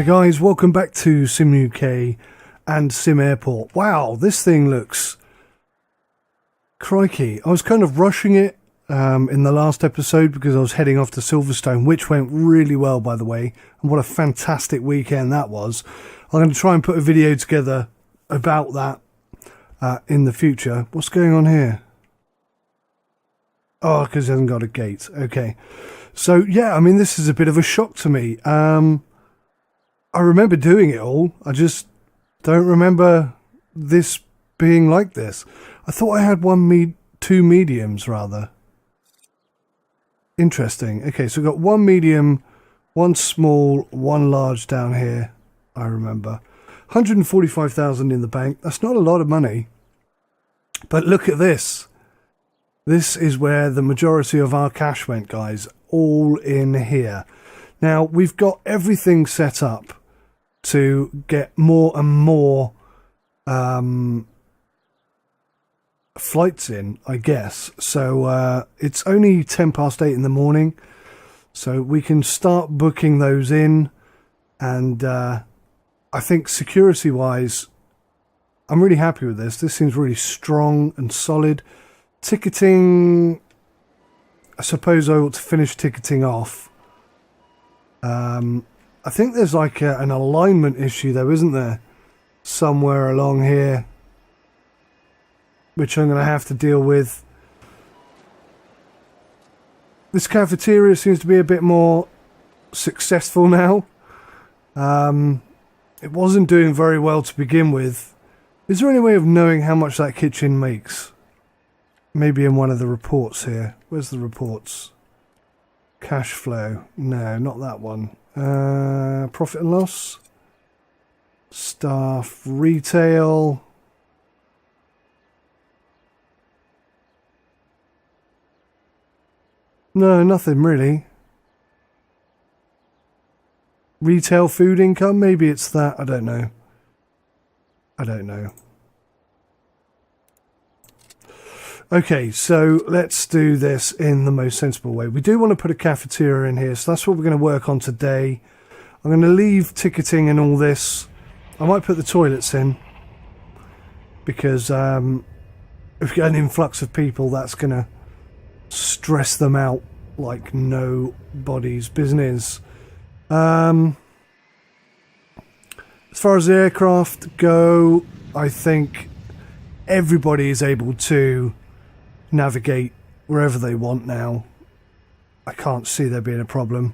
Hi guys, welcome back to Sim UK and Simairport. Wow, this thing looks crikey. I was kind of rushing it in the last episode because I was heading off to Silverstone, which went really well, by the way. And what a fantastic weekend that was. I'm going to try and put a video together about that in the future. What's going on here? Oh, because it hasn't got a gate. Okay. So, yeah, I mean, this is a bit of a shock to me. I remember doing it all. I just don't remember this being like this. I thought I had two mediums, rather. Interesting. Okay, so we've got one medium, one small, one large down here, I remember. 145,000 in the bank. That's not a lot of money. But look at this. This is where the majority of our cash went, guys. All in here. Now, we've got everything set up to get more and more flights in, I guess. So it's only 10 past 8 in the morning. So we can start booking those in. And I think security-wise, I'm really happy with this. This seems really strong and solid. Ticketing, I suppose I ought to finish ticketing off. I think there's like an alignment issue though, isn't there? Somewhere along here, which I'm going to have to deal with. This cafeteria seems to be a bit more successful now. It wasn't doing very well to begin with. Is there any way of knowing how much that kitchen makes? Maybe in one of the reports here. Where's the reports? Cash flow. No, not that one. Profit and loss. Staff. Retail. No, nothing really. Retail food income? Maybe it's that. I don't know. I don't know. Okay, so let's do this in the most sensible way. We do want to put a cafeteria in here, so that's what we're going to work on today. I'm going to leave ticketing and all this. I might put the toilets in, because if we get an influx of people, that's going to stress them out like nobody's business. As far as the aircraft go, I think everybody is able to navigate wherever they want now. I can't see there being a problem.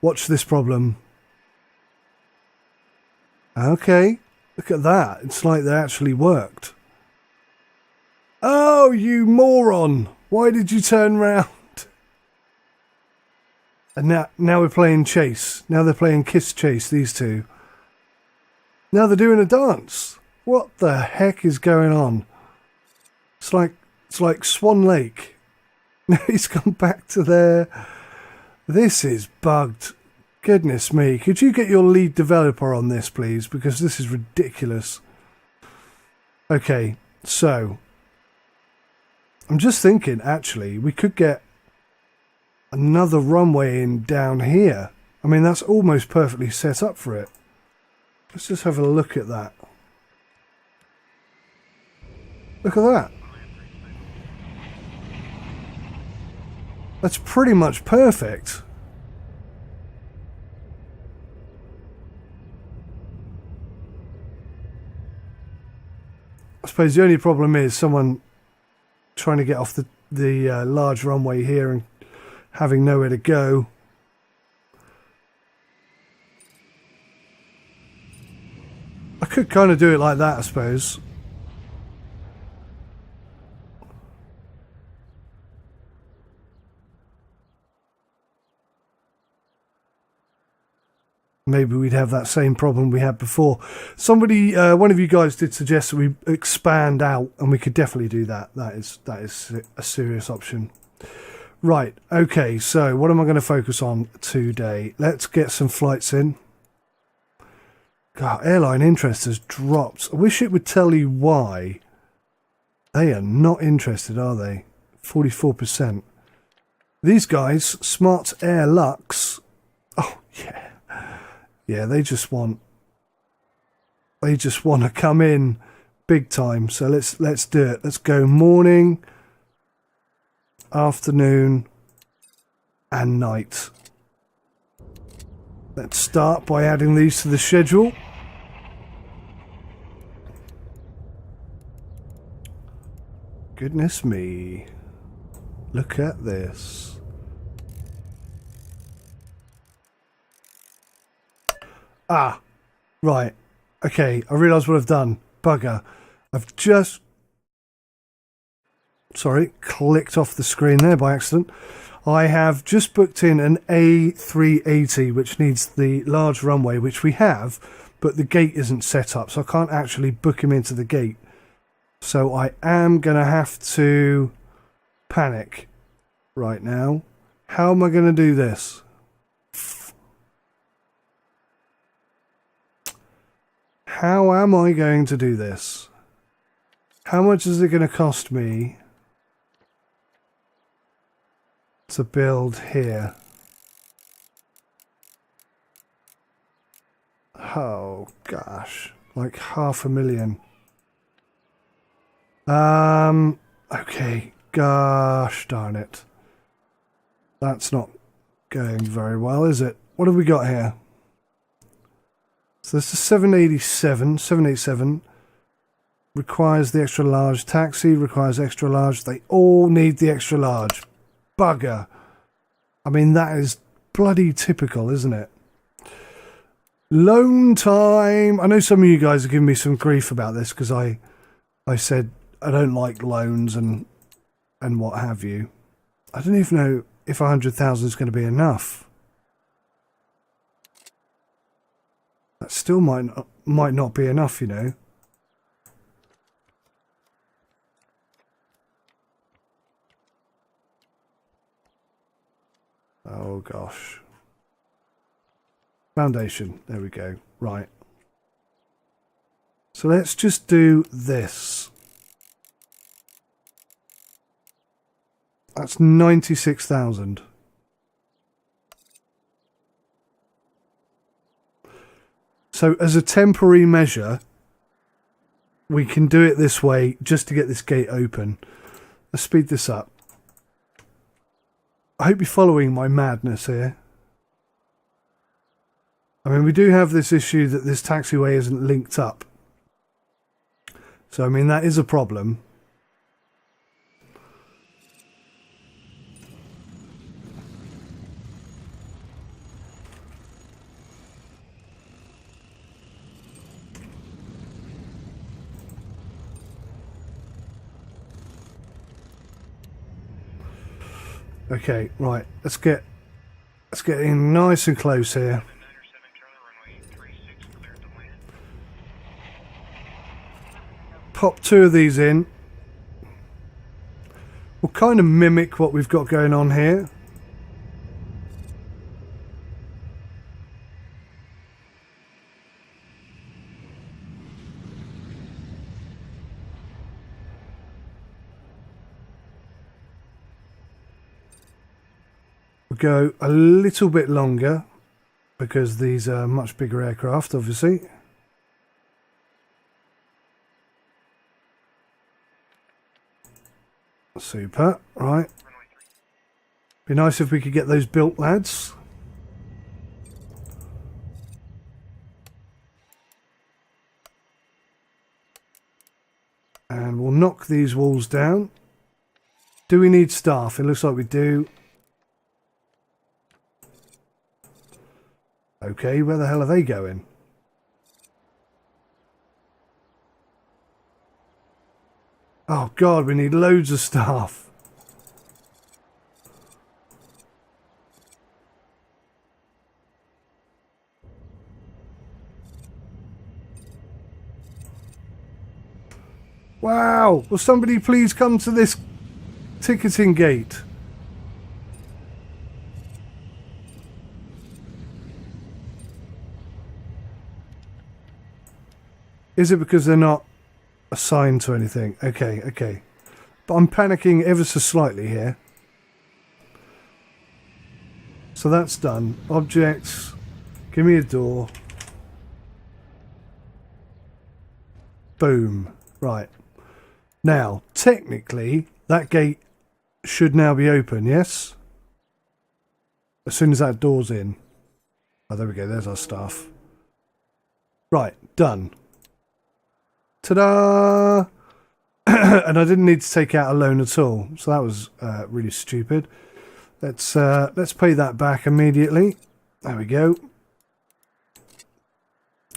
Watch this problem. Okay, look at that. It's like they actually worked. Oh, you moron! Why did you turn round? And now we're playing chase. Now they're playing kiss chase, these two. Now they're doing a dance. What the heck is going on? It's like Swan Lake. Now he's gone back to there. This is bugged. Goodness me. Could you get your lead developer on this, please? Because this is ridiculous. Okay, so I'm just thinking, actually, we could get another runway in down here. I mean, that's almost perfectly set up for it. Let's just have a look at that. Look at that. That's pretty much perfect. I suppose the only problem is someone trying to get off the large runway here and having nowhere to go. I could kind of do it like that, I suppose. Maybe we'd have that same problem we had before. Somebody, one of you guys did suggest that we expand out, and we could definitely do that. That is a serious option. Right, okay, so what am I going to focus on today? Let's get some flights in. God, airline interest has dropped. I wish it would tell you why. They are not interested, are they? 44%. These guys, Smart Air Lux. Oh, yeah. Yeah, they just want to come in big time. So let's do it. Let's go morning, afternoon, and night. Let's start by adding these to the schedule. Goodness me. Look at this. Ah, right. Okay, I realise what I've done. Bugger. I've just... Sorry, clicked off the screen there by accident. I have just booked in an A380, which needs the large runway, which we have, but the gate isn't set up, so I can't actually book him into the gate. So I am going to have to panic right now. How am I going to do this? How am I going to do this? How much is it going to cost me to build here? Oh gosh, like $500,000. Okay, gosh darn it. That's not going very well, is it? What have we got here? So this is 787 requires the extra large. Taxi requires extra large. They all need the extra large. Bugger. I mean, that is bloody typical, isn't it? Loan time. I know some of you guys are giving me some grief about this because I said I don't like loans and what have you. I don't even know if 100,000 is going to be enough. That still might not be enough, you know. Oh gosh. Foundation. There we go. Right. So let's just do this. That's 96,000. So as a temporary measure, we can do it this way just to get this gate open. Let's speed this up. I hope you're following my madness here. I mean, we do have this issue that this taxiway isn't linked up. So, I mean, that is a problem. Okay, right. Let's get in nice and close here. Pop 2 of these in. We'll kind of mimic what we've got going on here. We'll go a little bit longer because these are much bigger aircraft, obviously. Super, right. Be nice if we could get those built, lads. And we'll knock these walls down. Do we need staff? It looks like we do. Okay, where the hell are they going? Oh God, we need loads of staff. Wow, will somebody please come to this ticketing gate? Is it because they're not assigned to anything? Okay, okay. But I'm panicking ever so slightly here. So that's done. Objects. Give me a door. Boom. Right. Now, technically, that gate should now be open, yes? As soon as that door's in. Oh, there we go. There's our stuff. Right. Done. Ta-da! And I didn't need to take out a loan at all. So that was really stupid. Let's pay that back immediately. There we go.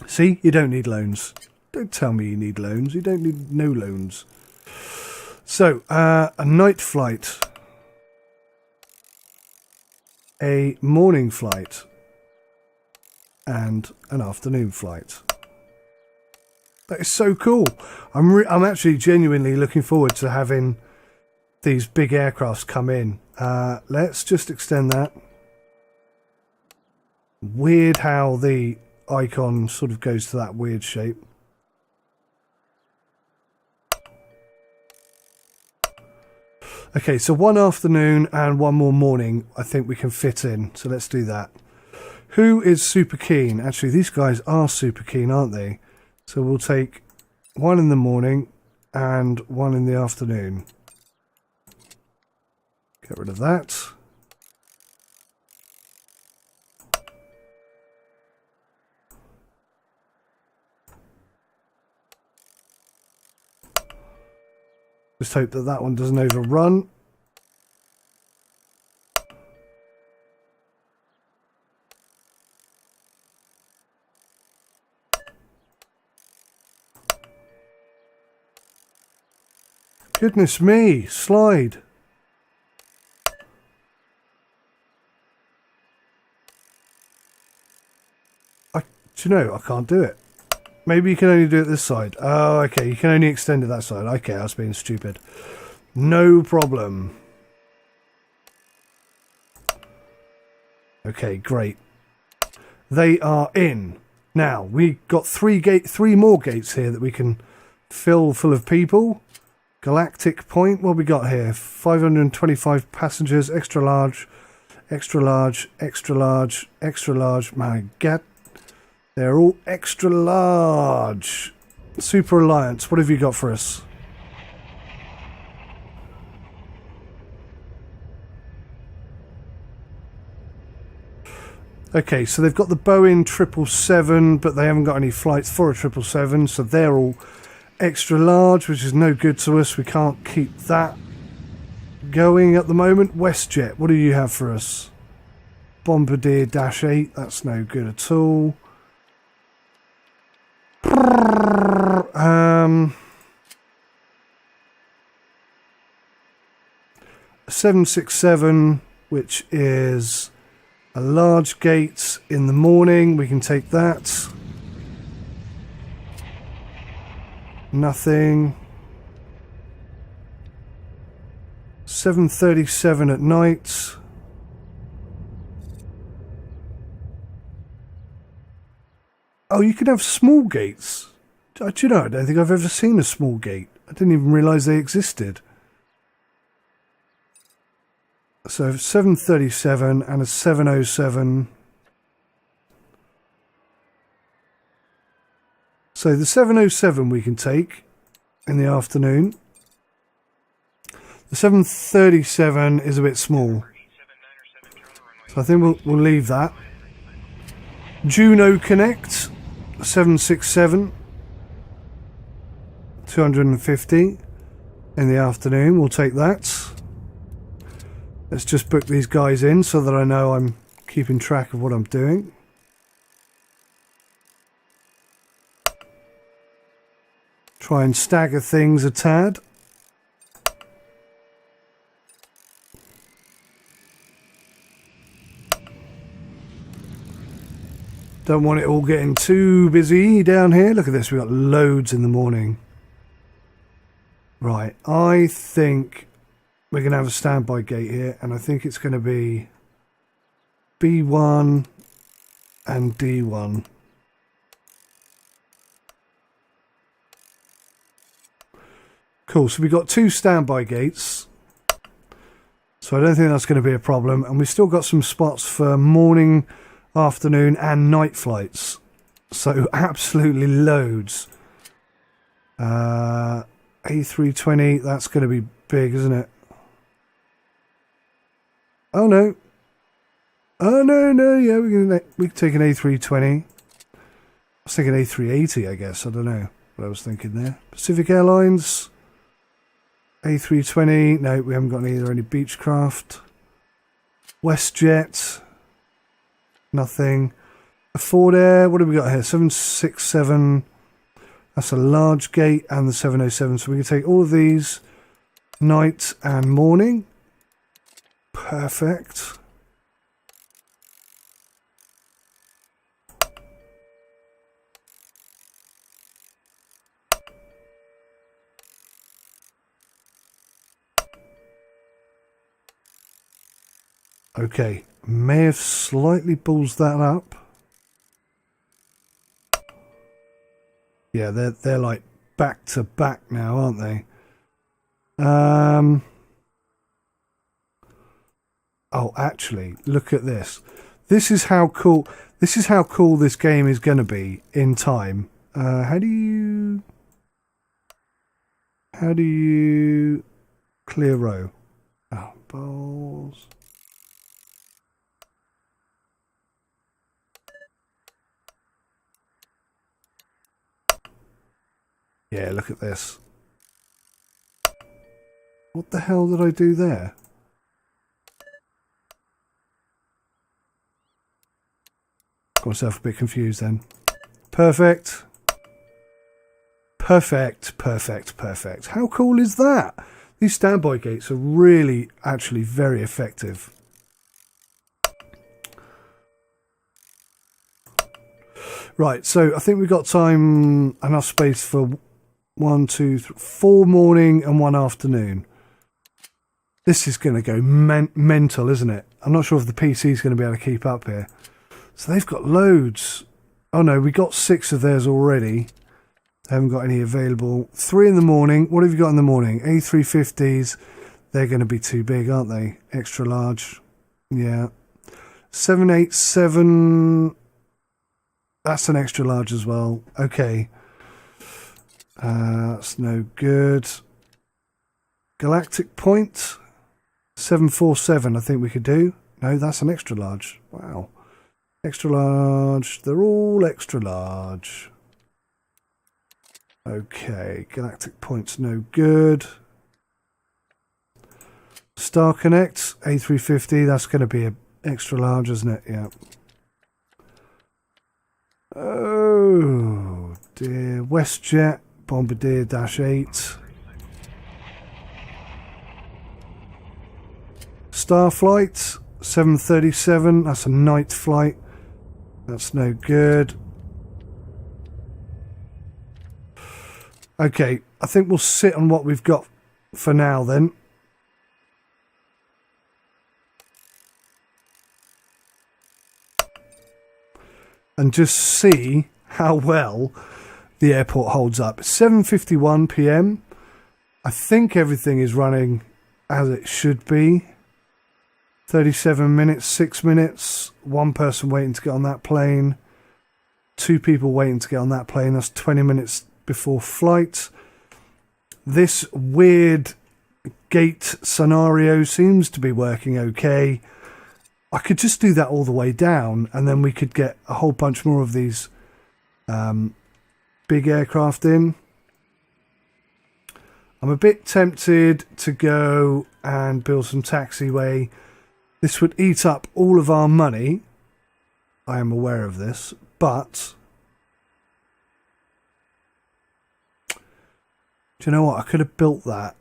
See? You don't need loans. Don't tell me you need loans. You don't need no loans. So, a night flight. A morning flight. And an afternoon flight. That is so cool. I'm actually genuinely looking forward to having these big aircrafts come in. Let's just extend that. Weird how the icon sort of goes to that weird shape. Okay, so one afternoon and one more morning I think we can fit in. So let's do that. Who is super keen? Actually, these guys are super keen, aren't they? So we'll take one in the morning and one in the afternoon. Get rid of that. Just hope that that one doesn't overrun. Goodness me, slide. Do you know, I can't do it. Maybe you can only do it this side. Oh, okay, you can only extend it that side. Okay, I was being stupid. No problem. Okay, great. They are in. Now, we got three more gates here that we can fill full of people. Galactic Point, what we got here? 525 passengers, extra large, extra large, extra large, extra large. My God. They're all extra large. Super Alliance, what have you got for us? Okay, so they've got the Boeing 777, but they haven't got any flights for a 777, so they're all extra large, which is no good to us. We can't keep that going at the moment. WestJet, what do you have for us? Bombardier Dash 8, that's no good at all. 767, which is a large gate in the morning. We can take that. Nothing. 737 at night. Oh, you can have small gates. Do you know, I don't think I've ever seen a small gate. I didn't even realise they existed. So 737 and a 707. So the 707 we can take in the afternoon. The 737 is a bit small. So I think we'll leave that. Juno Connect 767. 250 in the afternoon. We'll take that. Let's just book these guys in so that I know I'm keeping track of what I'm doing. Try and stagger things a tad. Don't want it all getting too busy down here. Look at this, we've got loads in the morning. Right, I think we're going to have a standby gate here, and I think it's going to be B1 and D1. Cool, so we've got two standby gates. So I don't think that's going to be a problem. And we've still got some spots for morning, afternoon and night flights. So absolutely loads. A320, that's going to be big, isn't it? Oh no. Oh no, yeah, we can take an A320. I was thinking A380, I guess. I don't know what I was thinking there. Pacific Airlines, A320. No, we haven't got any Beechcraft. WestJet, nothing. A Ford Air, what have we got here? 767. That's a large gate, and the 707. So we can take all of these, night and morning. Perfect. Okay, may have slightly balls that up. Yeah, they're like back to back now, aren't they? Oh, actually, look at this. This is how cool. This is how cool this game is going to be in time. How do you clear row? Oh, balls. Yeah, look at this. What the hell did I do there? Got myself a bit confused then. Perfect. Perfect, perfect, perfect. How cool is that? These standby gates are really, actually very effective. Right, so I think we've got time, enough space for 1, 2, 3, 4 morning and 1 afternoon. This is going to go mental, isn't it? I'm not sure if the PC is going to be able to keep up here. So they've got loads. Oh no, we got 6 of theirs already. They haven't got any available. 3 in the morning. What have you got in the morning? A350s. They're going to be too big, aren't they? Extra large. Yeah. 787. That's an extra large as well. Okay. That's no good. Galactic Point. 747 I think we could do. No, that's an extra large. Wow. Extra large. They're all extra large. Okay. Galactic Point's no good. Star Connect. A350. That's going to be an extra large, isn't it? Yeah. Oh dear. WestJet. Bombardier -8. Starflight 737. That's a night flight. That's no good. Okay, I think we'll sit on what we've got for now then. And just see how well the airport holds up. 7:51 p.m. I think everything is running as it should be. 37 minutes, 6 minutes, 1 person waiting to get on that plane, 2 people waiting to get on that plane. That's 20 minutes before flight. This weird gate scenario seems to be working okay. I could just do that all the way down and then we could get a whole bunch more of these big aircraft in. I'm a bit tempted to go and build some taxiway. This would eat up all of our money. I am aware of this, but do you know what? I could have built that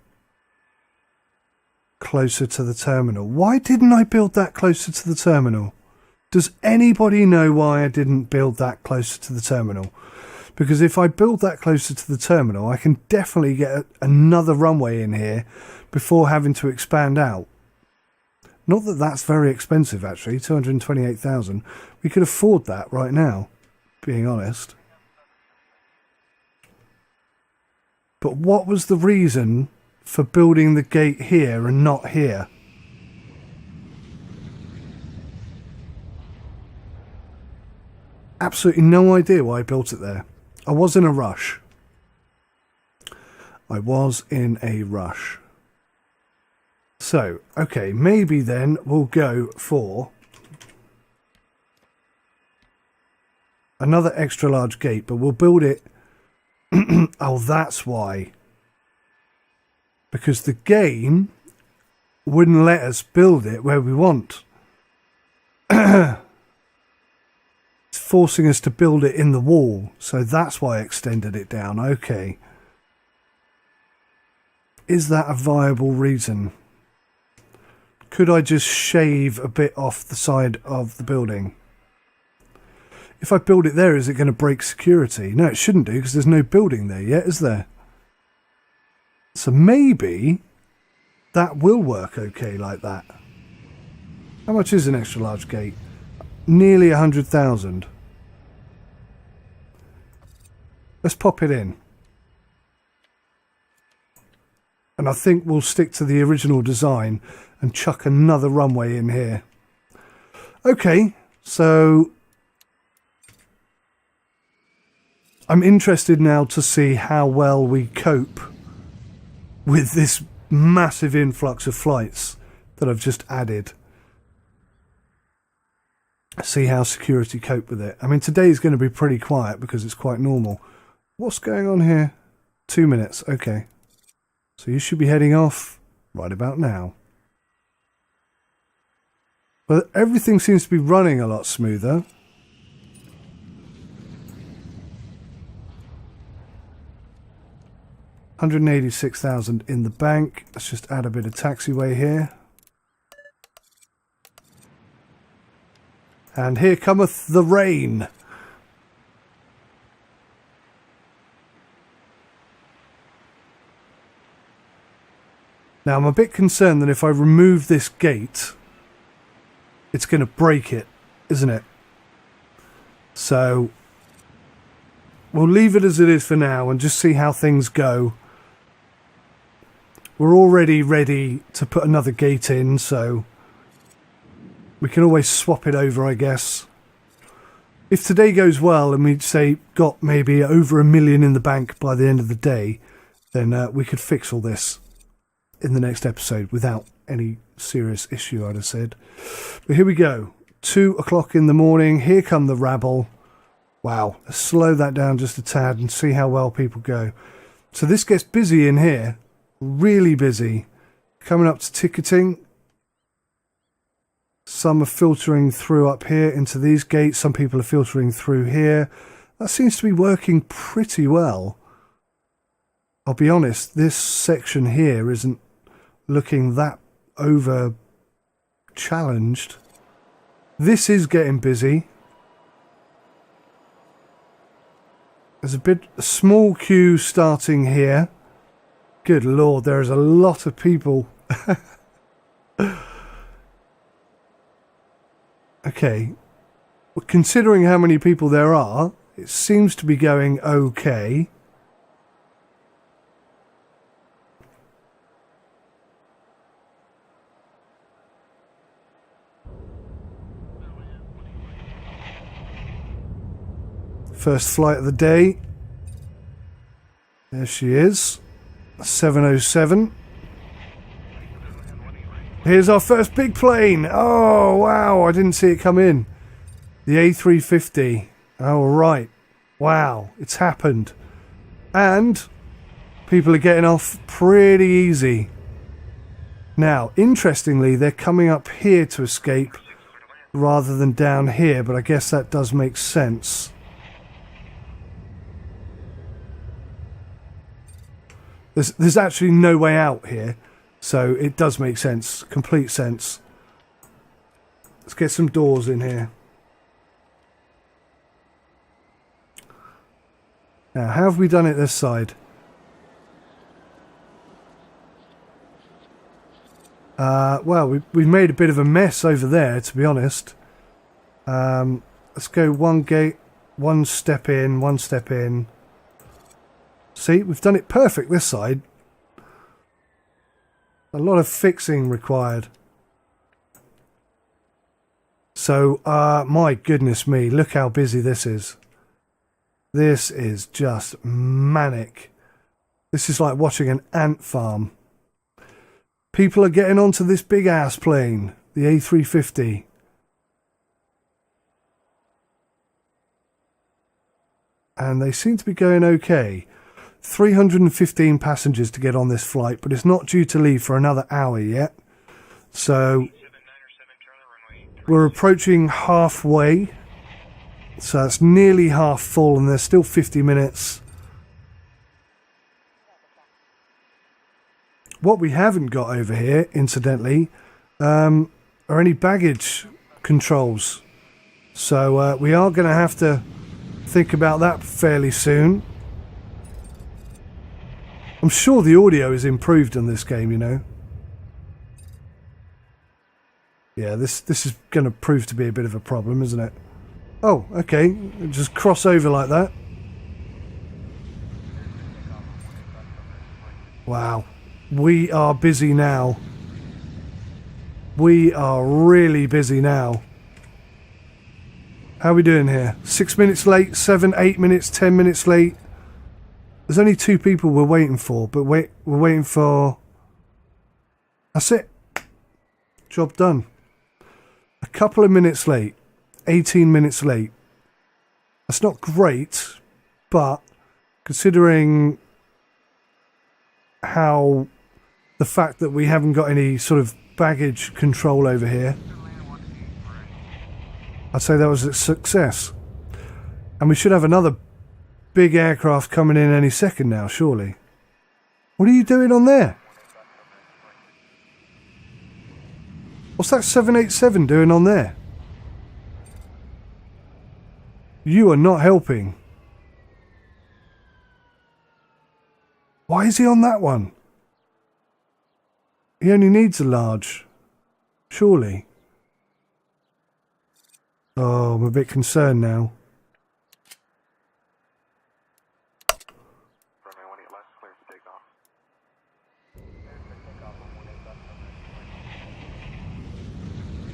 closer to the terminal. Why didn't I build that closer to the terminal? Does anybody know why I didn't build that closer to the terminal? Because if I build that closer to the terminal, I can definitely get another runway in here before having to expand out. Not that that's very expensive, actually. 228,000. We could afford that right now, being honest. But what was the reason for building the gate here and not here? Absolutely no idea why I built it there. I was in a rush. I was in a rush. So, okay, maybe then we'll go for another extra large gate, but we'll build it. Oh, that's why. Because the game wouldn't let us build it where we want. It's forcing us to build it in the wall, so that's why I extended it down. Okay. Is that a viable reason? Could I just shave a bit off the side of the building? If I build it there, is it going to break security? No, it shouldn't do, because there's no building there yet, is there? So maybe that will work okay like that. How much is an extra large gate? Nearly 100,000. Let's pop it in. And I think we'll stick to the original design and chuck another runway in here. Okay, so I'm interested now to see how well we cope with this massive influx of flights that I've just added. See how security cope with it. I mean, today's going to be pretty quiet because it's quite normal. What's going on here? 2 minutes. Okay. So you should be heading off right about now. But everything seems to be running a lot smoother. $186,000 in the bank. Let's just add a bit of taxiway here. And here cometh the rain. Now I'm a bit concerned that if I remove this gate, it's going to break it, isn't it? So we'll leave it as it is for now and just see how things go. We're already ready to put another gate in, so we can always swap it over, I guess. If today goes well and we say got maybe over $1 million in the bank by the end of the day, then we could fix all this in the next episode without any serious issue, I'd have said. But here we go. 2 o'clock in the morning. Here come the rabble. Wow. Let's slow that down just a tad and see how well people go. So this gets busy in here. Really busy. Coming up to ticketing. Some are filtering through up here into these gates. Some people are filtering through here. That seems to be working pretty well. I'll be honest, this section here isn't looking that over challenged. This is getting busy. There's a small queue starting here. Good Lord, there is a lot of people. Okay. Well, considering how many people there are, it seems to be going okay. First flight of the day. There she is. 707. Here's our first big plane. Oh, wow. I didn't see it come in. The A350. Oh, right. Wow. It's happened. And people are getting off pretty easy. Now, interestingly, they're coming up here to escape rather than down here, but I guess that does make sense. There's actually no way out here, so it does make sense, complete sense. Let's get some doors in here. Now, how have we done it this side? Well, we've made a bit of a mess over there, to be honest. Let's go one gate, one step in, one step in. See, we've done it perfect this side. A lot of fixing required. So, my goodness me, look how busy this is. This is just manic. This is like watching an ant farm. People are getting onto this big ass plane, the A350. And they seem to be going okay. 315 passengers to get on this flight, but it's not due to leave for another hour yet. So we're approaching halfway. So it's nearly half full and there's still 50 minutes. What we haven't got over here, incidentally, are any baggage controls. So we are going to have to think about that fairly soon. I'm sure the audio is improved on this game, you know. Yeah, this is going to prove to be a bit of a problem, isn't it? Oh, okay. Just cross over like that. Wow. We are busy now. We are really busy now. How are we doing here? 6 minutes late, 7, 8 minutes, 10 minutes late. There's only 2 people we're waiting for, but we're waiting for... That's it. Job done. A couple of minutes late. 18 minutes late. That's not great, but considering how... the fact that we haven't got any sort of baggage control over here, I'd say that was a success. And we should have another big aircraft coming in any second now, surely. What are you doing on there? What's that 787 doing on there? You are not helping. Why is he on that one? He only needs a large. Surely. Oh, I'm a bit concerned now.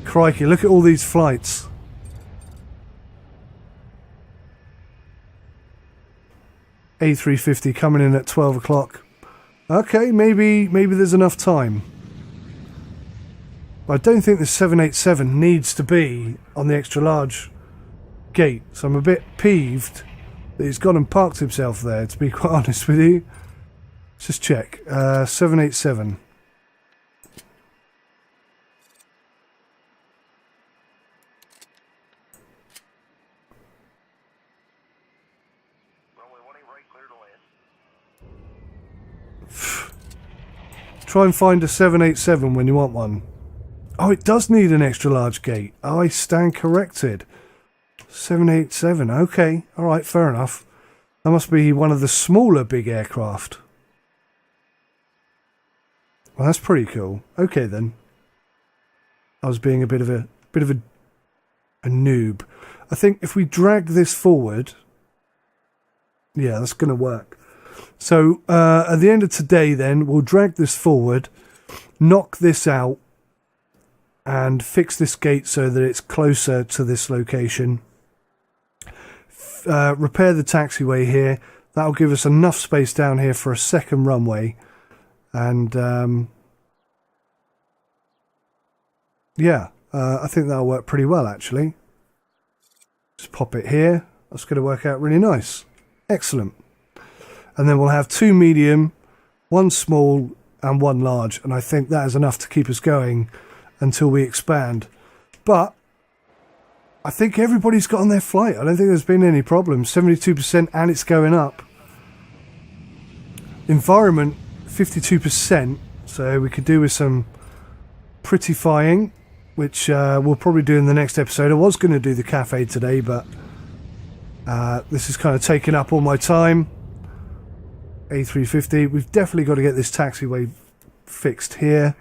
Crikey, look at all these flights. A350 coming in at 12 o'clock. Okay, maybe there's enough time. But I don't think the 787 needs to be on the extra large gate. So I'm a bit peeved that he's gone and parked himself there, to be quite honest with you. Let's just check. 787. Try and find a 787 when you want one. Oh, it does need an extra large gate. I stand corrected. 787, okay. Alright, fair enough. That must be one of the smaller big aircraft. Well, that's pretty cool. Okay then. I was being a bit of a noob. I think if we drag this forward, yeah, that's going to work. So at the end of today then, we'll drag this forward, knock this out, and fix this gate so that it's closer to this location. Repair the taxiway here. That'll give us enough space down here for a second runway. And yeah, I think that'll work pretty well actually. Just pop it here. That's going to work out really nice. Excellent. And then we'll have 2 medium, 1 small and 1 large. And I think that is enough to keep us going until we expand. But I think everybody's got on their flight. I don't think there's been any problems. 72% and it's going up. Environment, 52%. So we could do with some prettifying, which we'll probably do in the next episode. I was going to do the cafe today, but this is kind of taking up all my time. A350. We've definitely got to get this taxiway fixed here.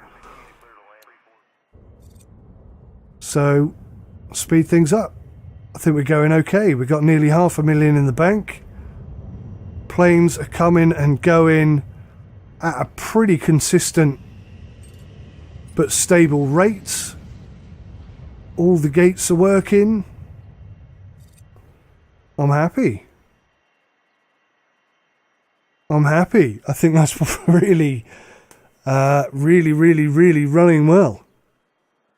So, speed things up. I think we're going okay. We've got nearly $500,000 in the bank. Planes are coming and going at a pretty consistent but stable rate. All the gates are working. I'm happy. I'm happy. I think that's really, really running well.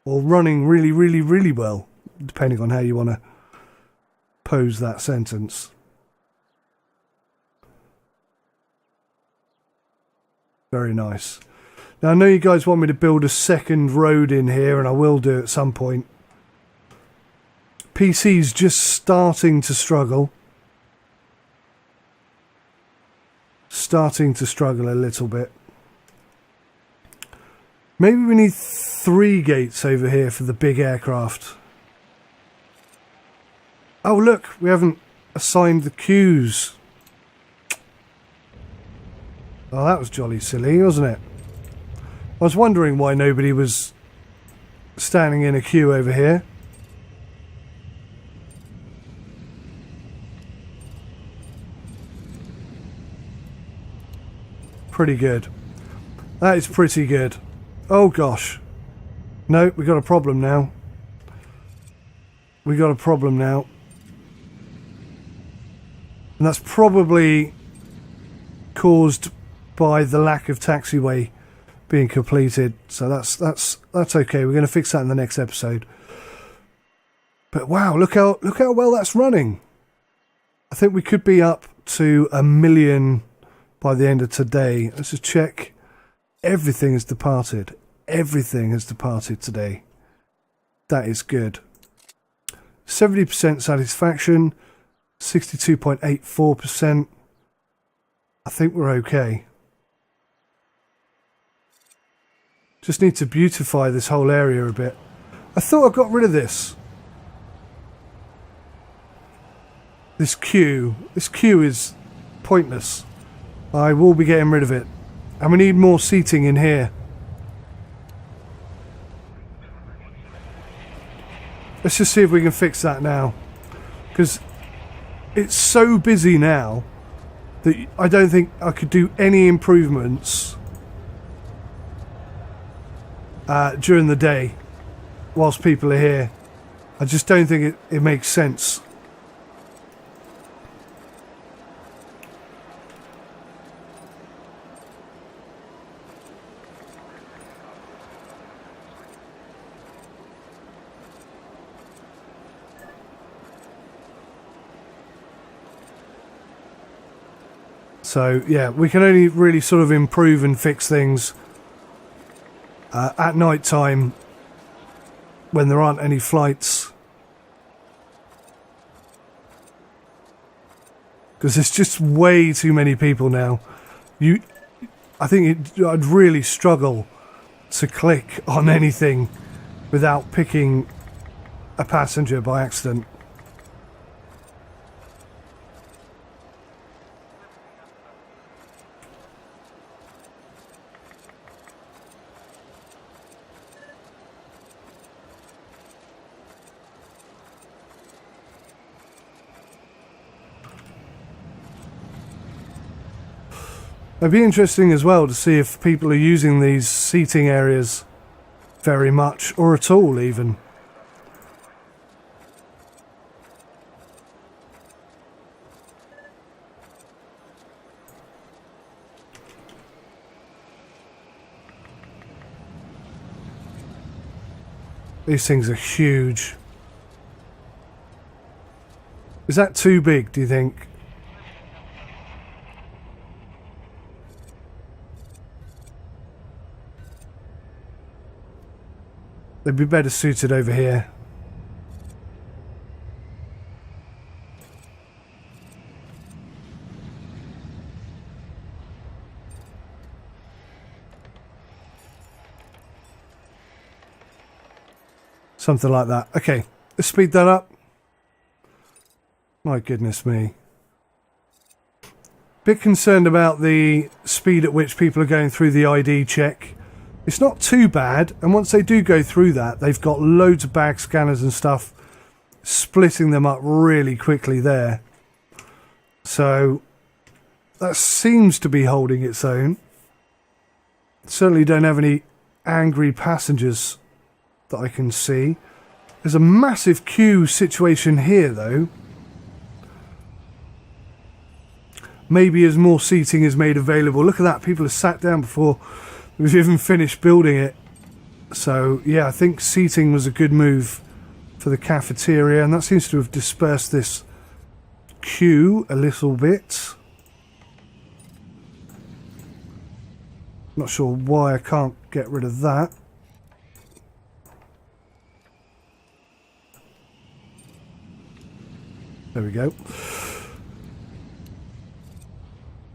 Or running really well, depending on how you want to pose that sentence. Very nice. Now, I know you guys want me to build a second road in here, and I will do at some point. PC's just starting to struggle. Starting to struggle a little bit. Maybe we need 3 gates over here for the big aircraft. Oh, look, we haven't assigned the queues. Oh, that was jolly silly, wasn't it? I was wondering why nobody was standing in a queue over here. Pretty good. That is pretty good. Oh gosh. No, we got a problem now. We got a problem now. And that's probably caused by the lack of taxiway being completed. So that's okay. We're going to fix that in the next episode. But wow, look how well that's running. I think we could be up to 1 million by the end of today. Let's just check. Everything has departed. Everything has departed today. That is good. 70% satisfaction. 62.84%. I think we're okay. Just need to beautify this whole area a bit. I thought I got rid of this. This queue. This queue is pointless. I will be getting rid of it. And we need more seating in here. Let's just see if we can fix that now. Because it's so busy now that I don't think I could do any improvements during the day whilst people are here. I just don't think it makes sense. So yeah, we can only really sort of improve and fix things at night time when there aren't any flights, because there's just way too many people now. I think I'd really struggle to click on anything without picking a passenger by accident. It'd be interesting as well to see if people are using these seating areas very much, or at all even. These things are huge. Is that too big, do you think? They'd be better suited over here. Something like that. Okay, let's speed that up. My goodness me. Bit concerned about the speed at which people are going through the ID check. It's not too bad, and once they do go through that, they've got loads of bag scanners and stuff, splitting them up really quickly there. So that seems to be holding its own. Certainly don't have any angry passengers that I can see. There's a massive queue situation here though. maybe as more seating is made available. Look at that, people have sat down before we've even finished building it. So yeah, I think seating was a good move for the cafeteria, and that seems to have dispersed this queue a little bit. Not sure why I can't get rid of that. There we go.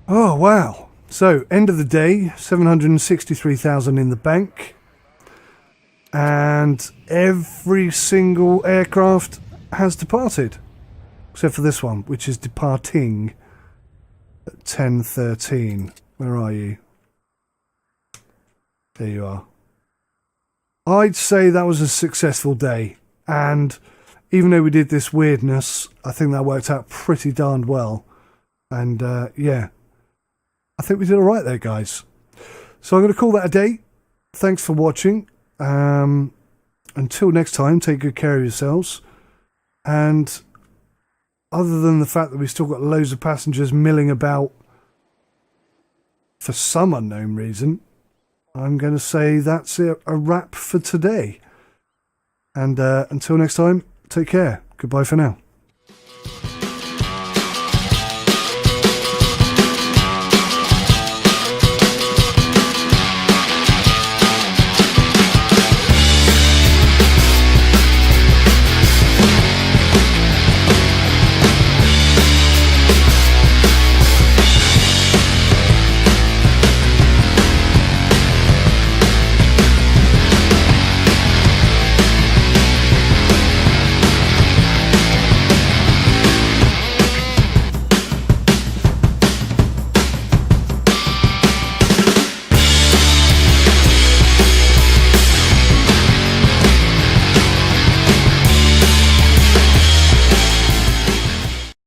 Oh wow. So end of the day, 763,000 in the bank. And every single aircraft has departed. Except for this one, which is departing at 10:13. Where are you? There you are. I'd say that was a successful day. And even though we did this weirdness, I think that worked out pretty darned well. And yeah, I think we did all right there, guys. So I'm going to call that a day. Thanks for watching. Until next time, take good care of yourselves. And other than the fact that we've still got loads of passengers milling about for some unknown reason, I'm going to say that's a wrap for today. And until next time, take care. Goodbye for now.